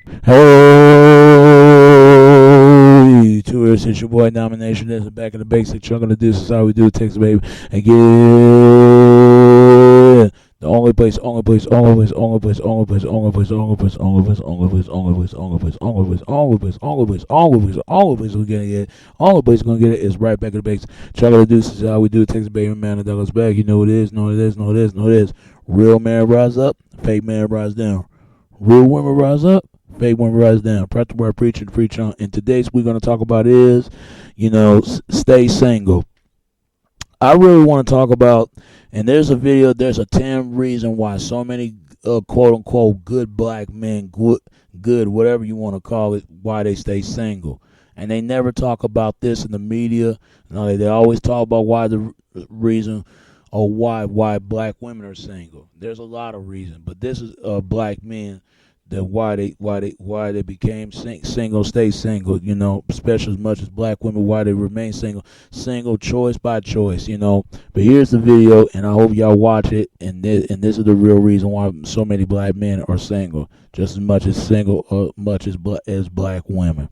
Hey, tourists, it's your boy Nomination. This is back in the basic chunk of the deuce. Is how we do it, Texas, baby. Again, the only place, only place, only place, only place, only place, only place, only place, only place, only place, only place, only place, only place, only place, only place, only place, only place we're gonna get it. Only place we're gonna get it is right back in the basics. Chunk of the deuce is how we do it, Texas, baby. Man, the Douglas back. You know what it is, know what it is, know what it is, know what it is. Real man rise up, fake man rise down. Real women rise up, fake women rise down. Practical word preacher to preach on. And today's we're going to talk about is, stay single. I really want to talk about, and there's a video, there's a 10 reason why so many quote unquote good black men, good, whatever you want to call it, why they stay single. And they never talk about this in the media. No, they always talk about why the reason or why black women are single. There's a lot of reasons, but this is black men that why they became single, stay single. Especially as much as black women why they remain single choice by choice. But here's the video, and I hope y'all watch it. And this is the real reason why so many black men are single, just as much as single, much as black women.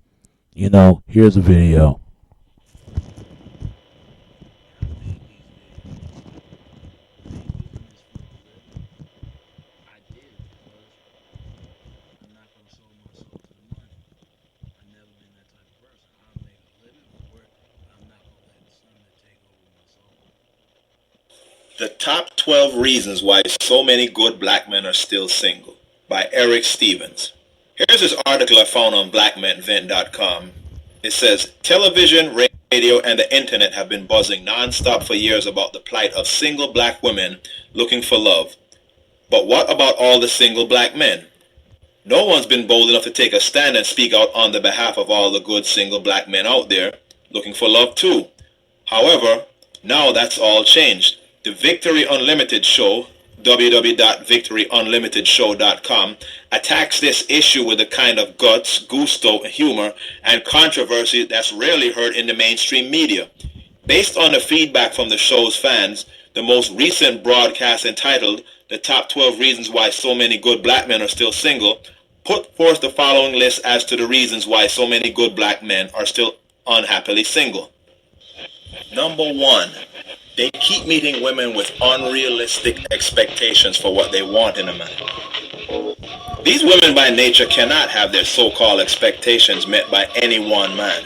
Here's the video. The Top 12 Reasons Why So Many Good Black Men Are Still Single by Eric Stevens. Here's this article I found on blackmenvent.com. It says, television, radio, and the internet have been buzzing non-stop for years about the plight of single black women looking for love. But what about all the single black men? No one's been bold enough to take a stand and speak out on the behalf of all the good single black men out there looking for love too. However, now that's all changed. The Victory Unlimited show, www.victoryunlimitedshow.com, attacks this issue with a kind of guts, gusto, humor, and controversy that's rarely heard in the mainstream media. Based on the feedback from the show's fans, the most recent broadcast entitled The Top 12 Reasons Why So Many Good Black Men Are Still Single put forth the following list as to the reasons why so many good black men are still unhappily single. Number 1. They keep meeting women with unrealistic expectations for what they want in a man. These women by nature cannot have their so-called expectations met by any one man.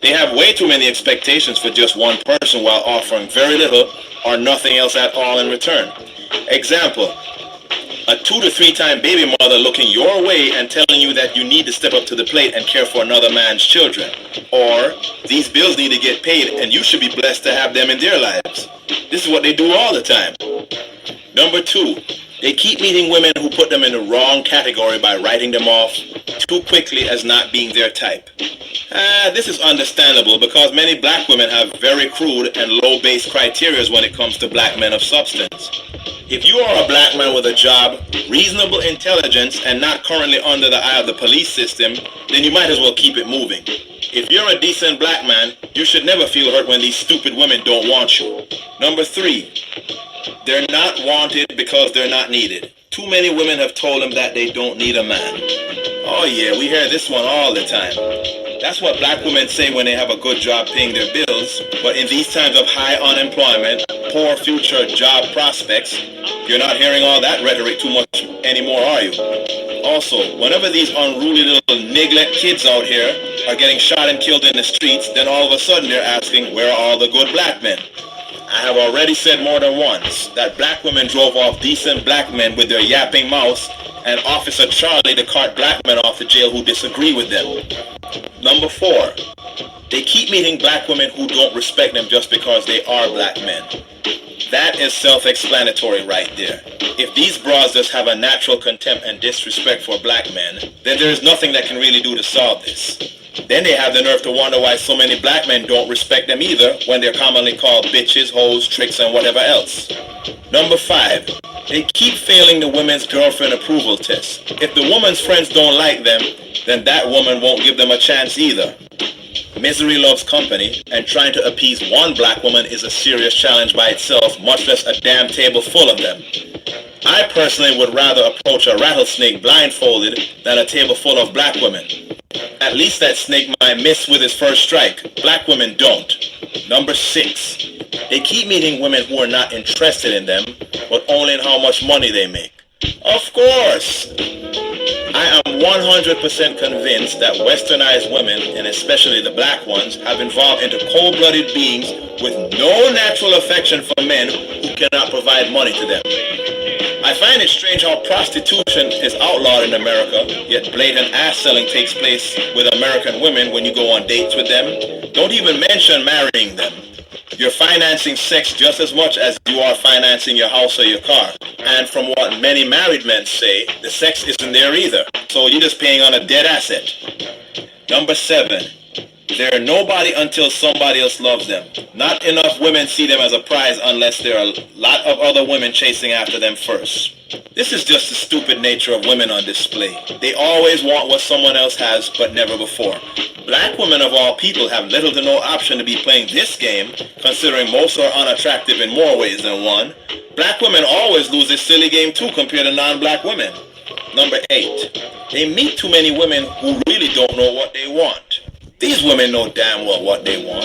They have way too many expectations for just one person while offering very little or nothing else at all in return. Example, a 2 to 3 time baby mother looking your way and telling you that you need to step up to the plate and care for another man's children. Or, these bills need to get paid and you should be blessed to have them in their lives. This is what they do all the time. Number 2, they keep meeting women who put them in the wrong category by writing them off too quickly as not being their type. This is understandable because many black women have very crude and low-based criteria when it comes to black men of substance. If you are a black man with a job, reasonable intelligence, and not currently under the eye of the police system, then you might as well keep it moving. If you're a decent black man, you should never feel hurt when these stupid women don't want you. Number 3, they're not wanted because they're not needed. Too many women have told them that they don't need a man. Oh yeah, we hear this one all the time. That's what black women say when they have a good job paying their bills, but in these times of high unemployment, poor future job prospects, you're not hearing all that rhetoric too much anymore, are you? Also, whenever these unruly little neglect kids out here are getting shot and killed in the streets, then all of a sudden they're asking, where are all the good black men? I have already said more than once that black women drove off decent black men with their yapping mouths and Officer Charlie to cart black men off to jail who disagree with them. Number 4, they keep meeting black women who don't respect them just because they are black men. That is self-explanatory right there. If these bras just have a natural contempt and disrespect for black men, then there is nothing that can really do to solve this. Then they have the nerve to wonder why so many black men don't respect them either when they're commonly called bitches, hoes, tricks, and whatever else. Number 5, they keep failing the women's girlfriend approval test. If the woman's friends don't like them, then that woman won't give them a chance either. Misery loves company, and trying to appease one black woman is a serious challenge by itself, much less a damn table full of them. I personally would rather approach a rattlesnake blindfolded than a table full of black women. At least that snake might miss with his first strike. Black women don't. Number 6. They keep meeting women who are not interested in them, but only in how much money they make. Of course! I am 100% convinced that westernized women, and especially the black ones, have evolved into cold-blooded beings with no natural affection for men who cannot provide money to them. I find it strange how prostitution is outlawed in America, yet blatant ass selling takes place with American women when you go on dates with them. Don't even mention marrying them. You're financing sex just as much as you are financing your house or your car. And from what many married men say, the sex isn't there either. So you're just paying on a dead asset. Number 7. They're nobody until somebody else loves them. Not enough women see them as a prize unless there are a lot of other women chasing after them first. This is just the stupid nature of women on display. They always want what someone else has, but never before. Black women of all people have little to no option to be playing this game, considering most are unattractive in more ways than one. Black women always lose this silly game too compared to non-black women. Number 8. They meet too many women who really don't know what they want. These women know damn well what they want.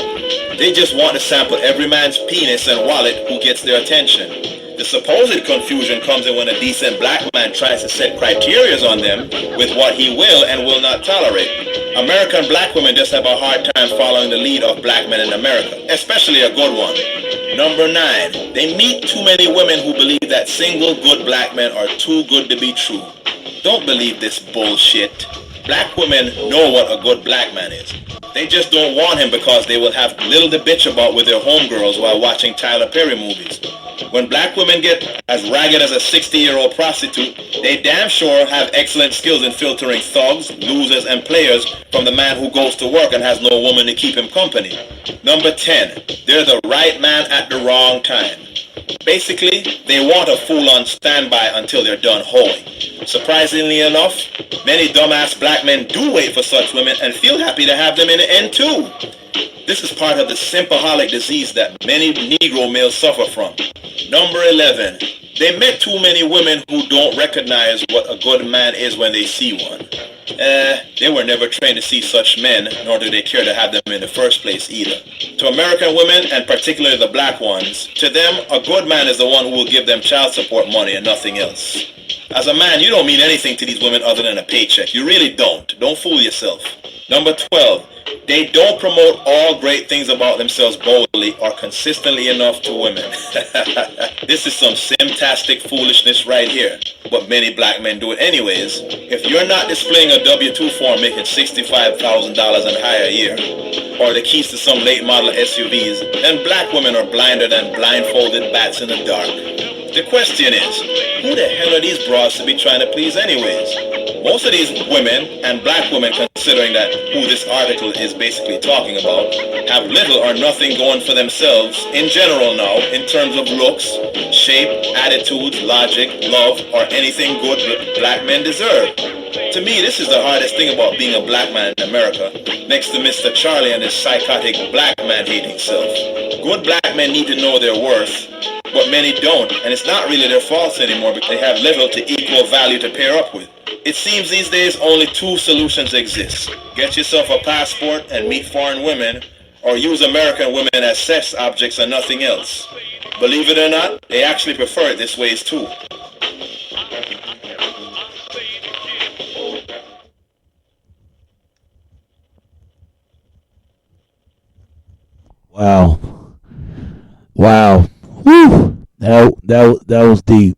They just want to sample every man's penis and wallet who gets their attention. The supposed confusion comes in when a decent black man tries to set criteria on them with what he will and will not tolerate. American black women just have a hard time following the lead of black men in America, especially a good one. Number 9. They meet too many women who believe that single good black men are too good to be true. Don't believe this bullshit. Black women know what a good black man is. They just don't want him because they will have little to bitch about with their homegirls while watching Tyler Perry movies. When black women get as ragged as a 60-year-old prostitute, they damn sure have excellent skills in filtering thugs, losers, and players from the man who goes to work and has no woman to keep him company. Number 10. They're the right man at the wrong time. Basically, they want a fool on standby until they're done hoeing. Surprisingly enough, many dumbass black men do wait for such women and feel happy to have them in the end too. This is part of the simpaholic disease that many Negro males suffer from. Number 11. They met too many women who don't recognize what a good man is when they see one. They were never trained to see such men, nor do they care to have them in the first place either. To American women, and particularly the black ones, to them, a good man is the one who will give them child support money and nothing else. As a man, you don't mean anything to these women other than a paycheck. You really don't. Don't fool yourself. Number 12. They don't promote all great things about themselves boldly or consistently enough to women. This is some simtastic foolishness right here. But many black men do it anyways. If you're not displaying a W-2 form making $65,000 and higher a year, or the keys to some late model SUVs, then black women are blinder than blindfolded bats in the dark. The question is, who the hell are these broads to be trying to please anyways? Most of these women, and black women considering that who this article is basically talking about, have little or nothing going for themselves in general now in terms of looks, shape, attitudes, logic, love, or anything good black men deserve. To me, this is the hardest thing about being a black man in America, next to Mr. Charlie and his psychotic black man-hating self. Good black men need to know their worth, but many don't, and it's not really their faults anymore because they have little to equal value to pair up with. It seems these days only two solutions exist. Get yourself a passport and meet foreign women, or use American women as sex objects and nothing else. Believe it or not, they actually prefer it this ways too. Wow. Wow. Whew. That was deep.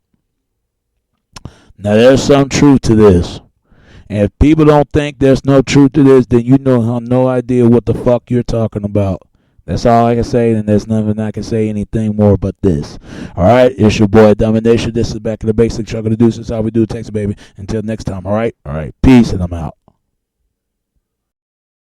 Now there's some truth to this. And if people don't think there's no truth to this, then you know have no idea what the fuck you're talking about. That's all I can say, and there's nothing I can say anything more but this. Alright, it's your boy Domination. This is Back in the Basics. Y'all gonna do this is how we do it, Texas baby. Until next time, alright? Alright. Peace and I'm out.